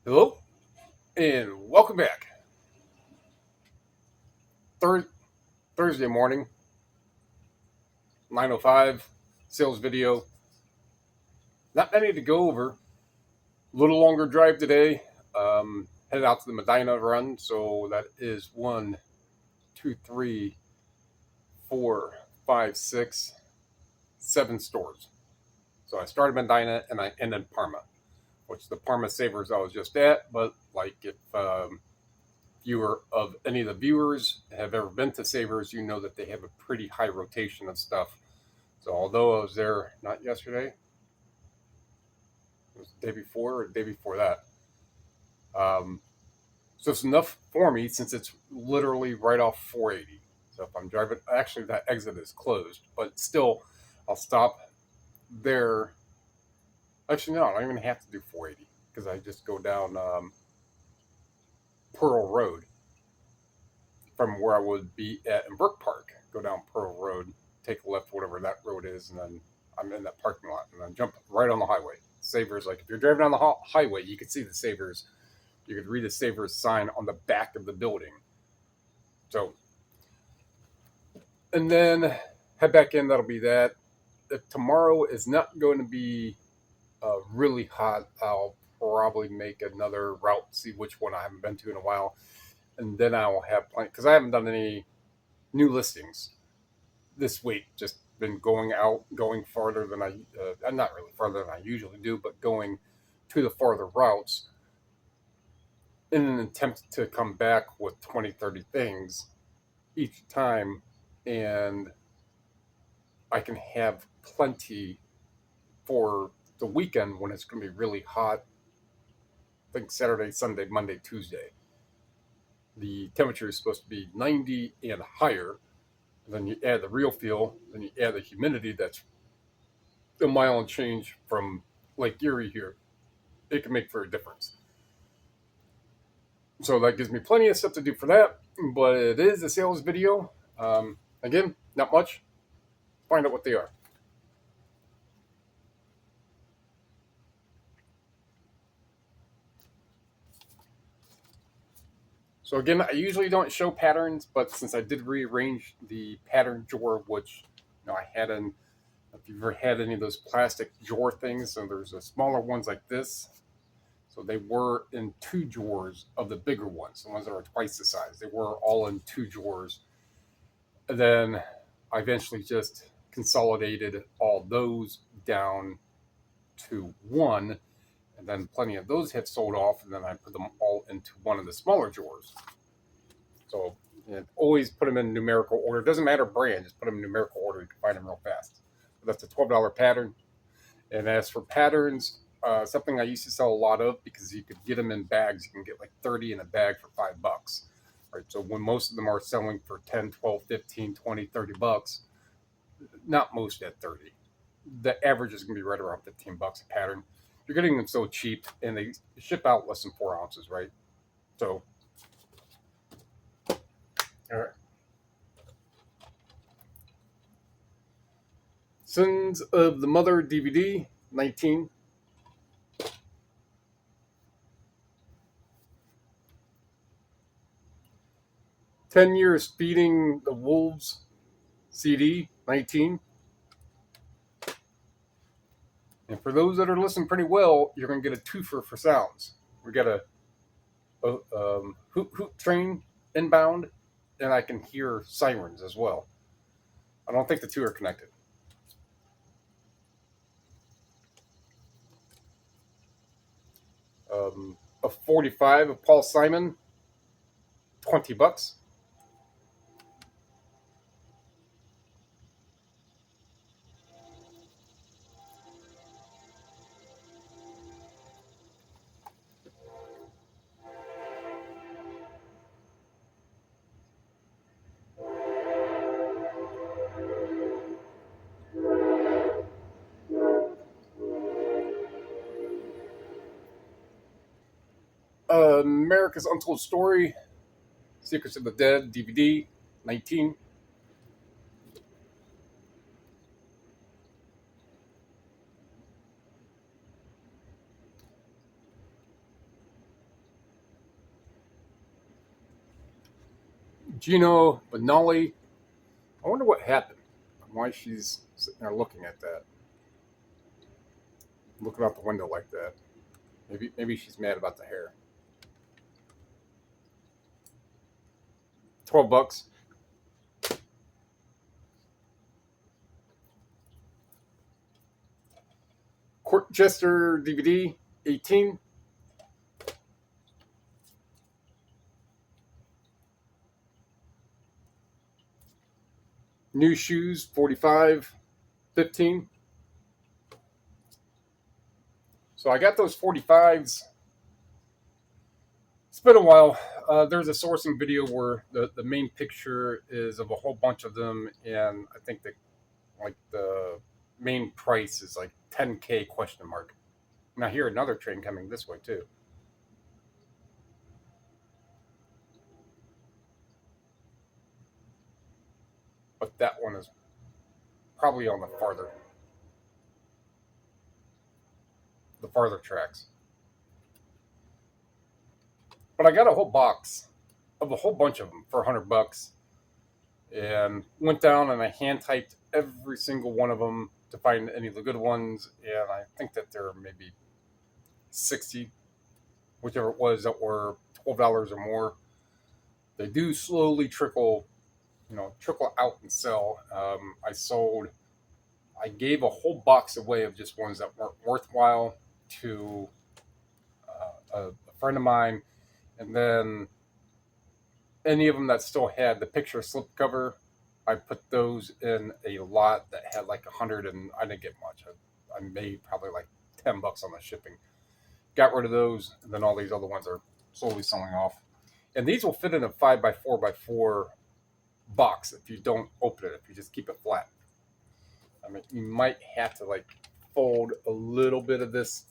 Hello and welcome back. Third Thursday morning, 9:05 sales video. Not many to go over. Little longer drive today. Headed out to the Medina run, so that is one, two, three, four, five, six, 7 stores. So I started Medina and I ended Parma, which the Parma Savers I was just at. But like if viewer of any of the viewers have ever been to Savers, you know that they have a pretty high rotation of stuff. So although I was there not yesterday, it was the day before or the day before that. Um, so it's enough for me since it's literally right off 480. So if I'm driving, actually that exit is closed, but still, I'll stop there. Actually, no, I don't even have to do 480 because I just go down Pearl Road from where I would be at in Brook Park. Go down Pearl Road, take a left, whatever that road is, and then I'm in that parking lot, and then jump right on the highway. Savers, like if you're driving on the highway, you could see the Savers. You could read the Savers sign on the back of the building. So, and then head back in. That'll be that. If tomorrow is not going to be really hot, I'll probably make another route, see which one I haven't been to in a while, and then I will have plenty because I haven't done any new listings this week. Just been going out, going farther than not really farther than I usually do, but going to the farther routes in an attempt to come back with 20, 30 things each time. And I can have plenty for the weekend when it's going to be really hot. I think Saturday, Sunday, Monday, Tuesday. The temperature is supposed to be 90 and higher. And then you add the real feel, then you add the humidity that's a mile and change from Lake Erie here. It can make for a difference. So that gives me plenty of stuff to do for that. But it is a sales video. Again, not much. Find out what they are. So again, I usually don't show patterns, but since I did rearrange the pattern drawer, which I had in, if you've ever had any of those plastic drawer things, so there's a smaller ones like this. So they were in 2 drawers of the bigger ones, the ones that are twice the size. They were all in 2 drawers. And then I eventually just consolidated all those down to one, and then plenty of those have sold off, and then I put them all into one of the smaller drawers. So always put them in numerical order. It doesn't matter brand, just put them in numerical order. You can find them real fast. But that's a $12 pattern. And as for patterns, something I used to sell a lot of because you could get them in bags. You can get like 30 in a bag for $5. Right. So when most of them are selling for 10, 12, 15, 20, $30, not most at 30. The average is going to be right around $15 a pattern. You're getting them so cheap, and they ship out less than 4 ounces, right? So, all right. Sins of the Mother DVD, 19. 10 Years Feeding the Wolves CD, 19. And for those that are listening pretty well, you're going to get a twofer for sounds. We got a hoot hoot train inbound, and I can hear sirens as well. I don't think the two are connected. A 45 of Paul Simon, $20. America's Untold Story, Secrets of the Dead DVD, 19. Gino Benali. I wonder what happened. Why she's sitting there looking at that, looking out the window like that. Maybe she's mad about the hair. $12. Court Jester DVD, 18. New shoes, 45, 15. So I got those 45s. It's been a while. There's a sourcing video where the main picture is of a whole bunch of them, and I think that like the main price is like 10K question mark. And I hear another train coming this way too. But that one is probably on the farther tracks. But I got a whole box of a whole bunch of them for $100, and went down and I hand typed every single one of them to find any of the good ones. And I think that there are maybe 60, whichever it was, that were $12 or more. They do slowly trickle out and sell. I gave a whole box away of just ones that weren't worthwhile to a friend of mine, and then any of them that still had the picture slipcover, I put those in a lot that had like 100, and I didn't get much. I made probably like $10 on the shipping. Got rid of those, and then all these other ones are slowly selling off. And these will fit in a 5x4x4 box if you don't open it, if you just keep it flat. I mean, you might have to like fold a little bit of this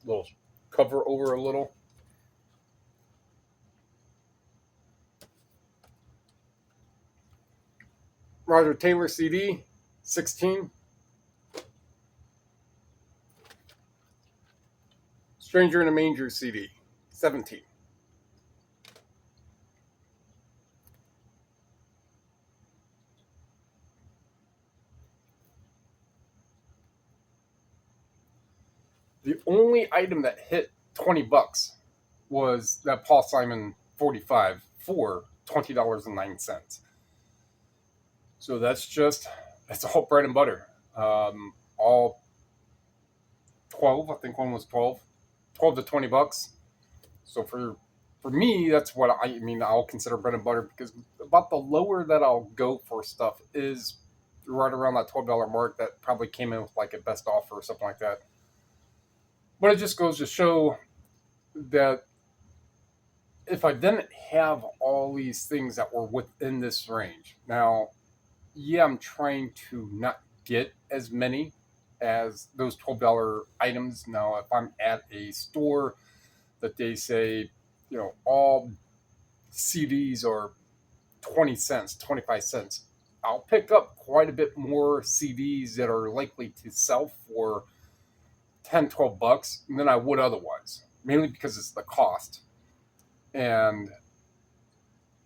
little cover over a little. Roger Taylor CD, 16. Stranger in a Manger CD, 17. The only item that hit $20 was that Paul Simon 45 for $20.09. So that's all bread and butter. All 12, I think one was 12 to $20. So for me, that's what I'll consider bread and butter, because about the lower that I'll go for stuff is right around that $12 mark. That probably came in with like a best offer or something like that. But it just goes to show that if I didn't have all these things that were within this range, now, yeah, I'm trying to not get as many as those $12 items. Now, if I'm at a store that they say, all CDs are 20 cents, 25 cents, I'll pick up quite a bit more CDs that are likely to sell for $10, $12 than I would otherwise, mainly because it's the cost and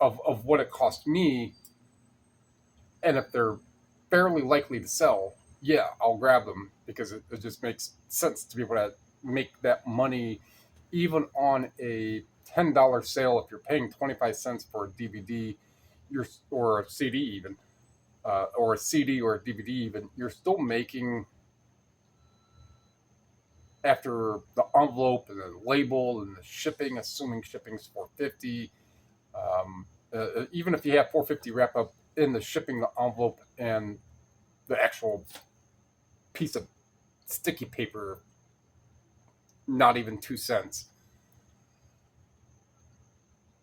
of what it cost me. And if they're fairly likely to sell, yeah, I'll grab them, because it just makes sense to be able to make that money even on a $10 sale. If you're paying 25 cents for a DVD, or a CD even, or a CD or a DVD even, you're still making, after the envelope and the label and the shipping, assuming shipping's $4.50, even if you have $4.50 wrap up in the shipping, the envelope, and the actual piece of sticky paper, not even 2 cents.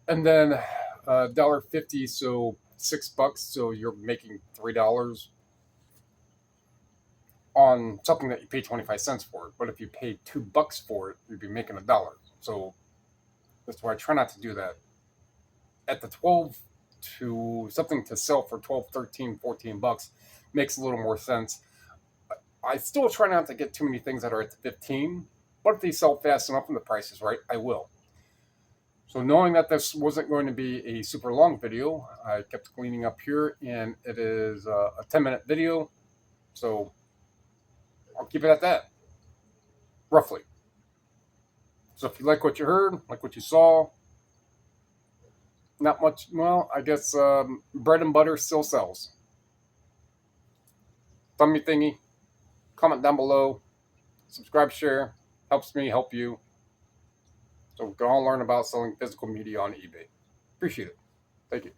And then $1.50, so $6, so you're making $3 on something that you pay 25 cents for. But if you pay $2 for it, you'd be making $1. So that's why I try not to do that. At the 12 to something to sell for 12, 13, $14 makes a little more sense. I still try not to get too many things that are at the 15, but if they sell fast enough and the price is right, I will. So knowing that this wasn't going to be a super long video, I kept cleaning up here, and it is a 10-minute video. So I'll keep it at that, roughly. So if you like what you heard, like what you saw, not much, well, I guess bread and butter still sells. Thumb me thingy, comment down below, subscribe, share, helps me help you. So we can all learn about selling physical media on eBay. Appreciate it. Thank you.